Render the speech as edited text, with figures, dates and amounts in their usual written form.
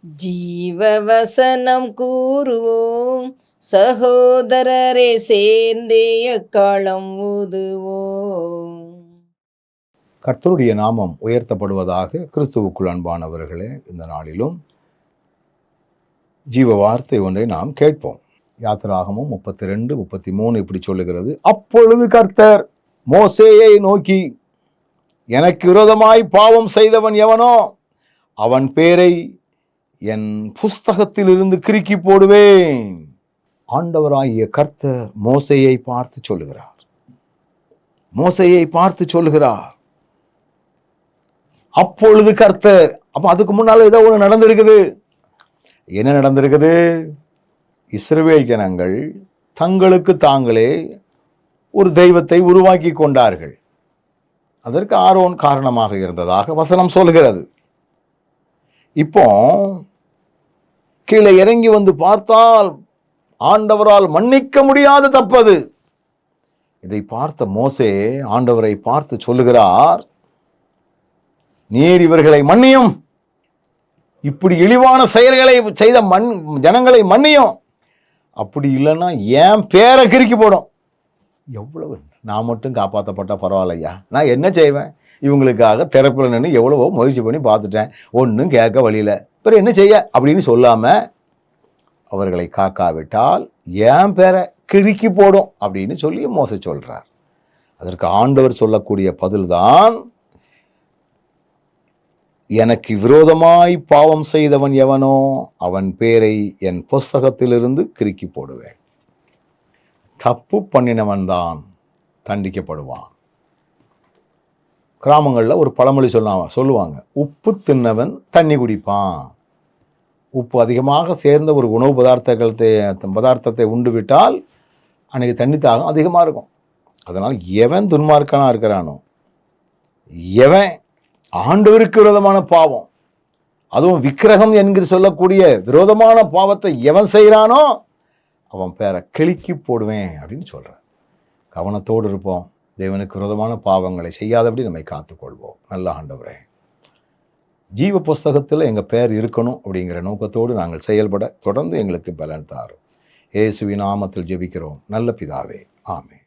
ஜீவவசனம் கூறுவோம், சகோதரரே சேர்ந்தே எக்காலம் ஊதுவோம். கர்த்தருடைய நாமம் உயர்த்தப்படுவதாக. கிறிஸ்துவுக்குள் அன்பானவர்களே, இந்த நாளிலும் ஜீவ வார்த்தை ஒன்றை நாம் கேட்போம். யாத்திராகமும் 32, 33 இப்படி சொல்லுகிறது. அப்பொழுது கர்த்தர் மோசேயை நோக்கி, எனக்கு விரோதமாய் பாவம் செய்தவன் எவனோ அவன் பேரை என் புஸ்தகத்திலிருந்து கிறுக்கி போடுவேன். ஆண்டவராகிய கர்த்தர் மோசேயை பார்த்து சொல்லுகிறார். மோசேயை பார்த்து சொல்லுகிறார். அப்பொழுது கர்த்தர். அப்ப அதுக்கு முன்னால ஏதோ ஒன்று நடந்திருக்குது. என்ன நடந்திருக்குது? இஸ்ரவேல் ஜனங்கள் தங்களுக்கு தாங்களே ஒரு தெய்வத்தை உருவாக்கி கொண்டார்கள். அதற்கு ஆரோன் காரணமாக இருந்ததாக வசனம் சொல்கிறது. இப்போ கீழே இறங்கி வந்து பார்த்தால் ஆண்டவரால் மன்னிக்க முடியாத தப்பது. இதை பார்த்த மோசே ஆண்டவரை பார்த்து சொல்லுகிறார், நீர் இவர்களை மன்னியும், இப்படி இழிவான செயல்களை செய்த ஜனங்களை மன்னியும், அப்படி இல்லைன்னா ஏன் பேரை கிறுக்கி போடும். எவ்வளவு நான் மட்டும் காப்பாற்றப்பட்ட பரவாயில்லையா, நான் என்ன செய்வேன், இவங்களுக்காக திறப்பில் நின்று எவ்வளவோ முயற்சி பண்ணி பார்த்துட்டேன், ஒன்றும் கேட்க வழியில், பிறகு என்ன செய்ய அப்படின்னு சொல்லாமல் அவர்களை காக்காவிட்டால் ஏன் பேரை கிறுக்கி போடும் அப்படின்னு சொல்லி மோசே சொல்கிறார். அதற்கு ஆண்டவர் சொல்லக்கூடிய பதில்தான், எனக்கு விரோதமாய் பாவம் செய்தவன் எவனோ அவன் பேரை என் புஸ்தகத்திலிருந்து கிறுக்கி போடுவேன். தப்பு பண்ணினவன் தான் தண்டிக்கப்படுவான். கிராமங்களில் ஒரு பழமொழி சொல்லுவாங்க, உப்பு தின்னவன் தண்ணி குடிப்பான். உப்பு அதிகமாக சேர்ந்த ஒரு உணவு பதார்த்தத்தை உண்டு விட்டால் அன்றைக்கி தண்ணி தாகம் அதிகமாக இருக்கும். அதனால் எவன் துன்மார்க்கனாக இருக்கிறானோ, எவன் ஆண்டவருக்கு விரோதமான பாவம், அதுவும் விக்கிரகம் என்கிற சொல்லக்கூடிய விரோதமான பாவத்தை எவன் செய்கிறானோ அவன் பேரை கிறுக்கி போடுவேன் அப்படின்னு சொல்கிறார். கவனத்தோடு இருப்போம். தேவனுக்கு விரோதமான பாவங்களை செய்யாதபடி நம்மை காத்துக்கொள்வோம். நல்ல ஆண்டவரே, ஜீவ புஸ்தகத்தில் எங்கள் பேர் இருக்கணும் அப்படிங்கிற நோக்கத்தோடு நாங்கள் செயல்பட தொடர்ந்து எங்களுக்கு பலன் தாரும். இயேசுவின் நாமத்தில் ஜெபிக்கிறோம் நல்ல பிதாவே, ஆமென்.